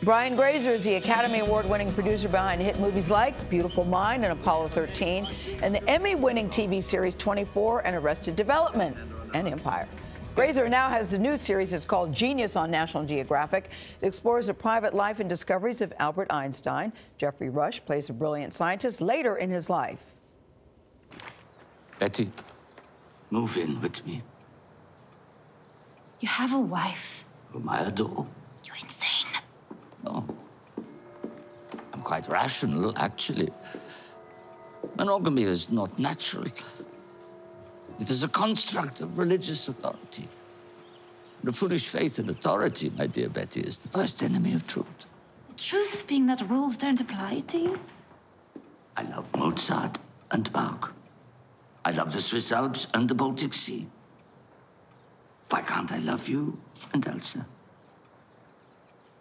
Brian Grazer is the Academy Award-winning producer behind hit movies like Beautiful Mind and Apollo 13, and the Emmy-winning TV series 24 and Arrested Development and Empire. Grazer now has a new series. It's called Genius on National Geographic. It explores the private life and discoveries of Albert Einstein. Jeffrey Rush plays a brilliant scientist later in his life. Betty, move in with me. You have a wife. Whom I adore. You're insane. No. I'm quite rational, actually. Monogamy is not natural. It is a construct of religious authority. The foolish faith in authority, my dear Betty, is the first enemy of truth. Truth being that rules don't apply to you? I love Mozart and Bach. I love the Swiss Alps and the Baltic Sea. Why can't I love you and Elsa?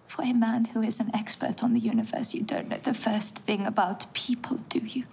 For a man who is an expert on the universe, you don't know the first thing about people, do you?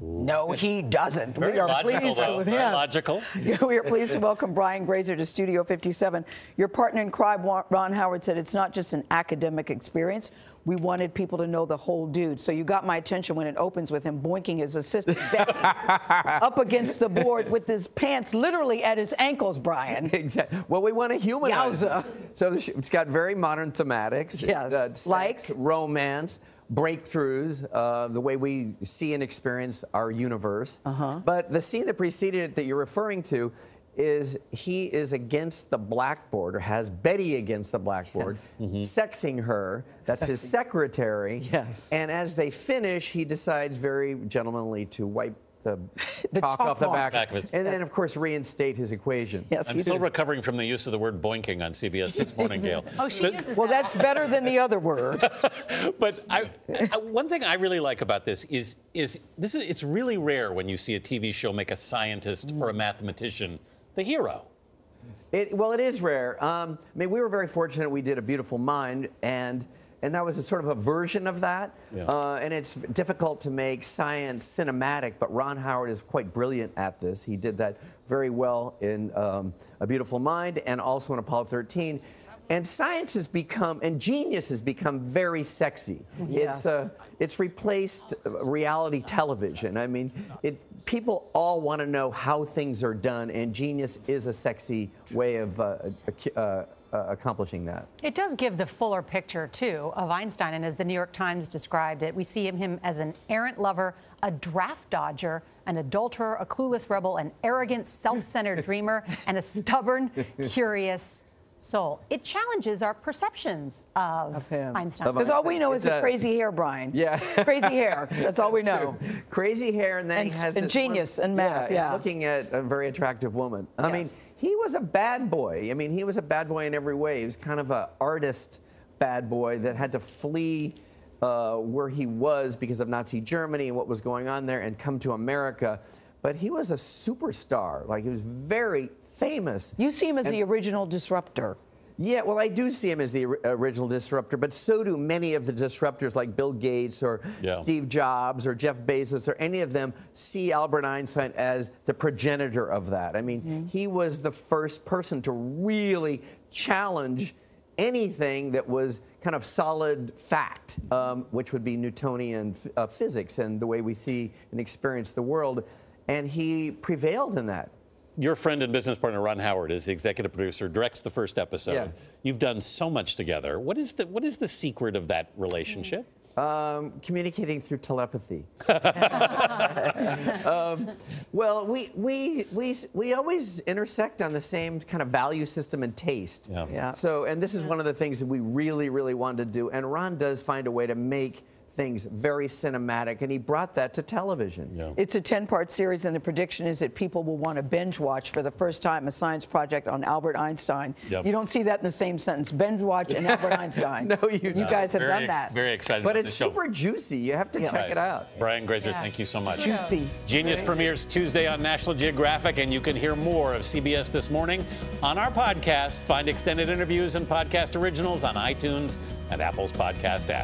No, he doesn't. Very we are logical, pleased though. with Very him. logical. We are pleased to welcome Brian Grazer to Studio 57. Your partner in crime, Ron Howard, said it's not just an academic experience. We wanted people to know the whole dude. So you got my attention when it opens with him boinking his assistant Betty up against the board with his pants literally at his ankles, Brian. Exactly. Well, we want to humanize it. So it's got very modern thematics. Yes. Sex, romance, breakthroughs, the way we see and experience our universe. But the scene that preceded it that you're referring to is he is against the blackboard, or has Betty against the blackboard, sexing her. That's his secretary. Yes. And as they finish, he decides very gentlemanly to wipe the chalk off the back of his... and then, of course, reinstate his equation. Yes, I'm still recovering from the use of the word boinking on CBS This Morning, Gayle. Oh, she uses well, that. that's better than the other word. But one thing I really like about this is it's really rare when you see a TV show make a scientist or a mathematician the hero. Well, it is rare. I mean, we were very fortunate. We did A Beautiful Mind, and that was a sort of a version of that. Yeah. And it's difficult to make science cinematic, but Ron Howard is quite brilliant at this. He did that very well in A Beautiful Mind and also in Apollo 13. And science has become, and genius has become very sexy. Yes. It's replaced reality television. I mean, people all want to know how things are done, and genius is a sexy way of accomplishing that. It does give the fuller picture, too, of Einstein, and as the New York Times described it, we see him as an errant lover, a draft dodger, an adulterer, a clueless rebel, an arrogant, self-centered dreamer, and a stubborn, curious soul. It challenges our perceptions of Einstein. Because all we know is the crazy hair, Brian. Yeah. Crazy hair. That's all we know. Crazy hair, and then he has this genius and math. Yeah. Looking at a very attractive woman. I mean, he was a bad boy. I mean, he was a bad boy in every way. He was kind of an artist bad boy that had to flee where he was because of Nazi Germany and what was going on there and come to America. But he was a superstar. Like, he was very famous. You see him as the original disruptor. Yeah, well, I do see him as the original disruptor, but so do many of the disruptors like Bill Gates or Steve Jobs or Jeff Bezos or any of them see Albert Einstein as the progenitor of that. I mean, he was the first person to really challenge anything that was kind of solid fact, which would be Newtonian physics and the way we see and experience the world. And he prevailed in that. Your friend and business partner, Ron Howard, is the executive producer, directs the first episode. Yeah. You've done so much together. What is the secret of that relationship? Communicating through telepathy. Well, we always intersect on the same kind of value system and taste. Yeah. So, and this is one of the things that we really, really wanted to do. And Ron does find a way to make things very cinematic, and he brought that to television. Yeah. It's a 10-part series, and the prediction is that people will want to binge watch for the first time a science project on Albert Einstein. Yep. You don't see that in the same sentence, binge watch and Albert Einstein. No, you guys have done that. Very excited but about it's the show. Super juicy. You have to check it out. Brian Grazer, thank you so much. Juicy. Genius premieres Tuesday on National Geographic, and you can hear more of CBS This Morning on our podcast. Find extended interviews and podcast originals on iTunes and Apple's podcast app.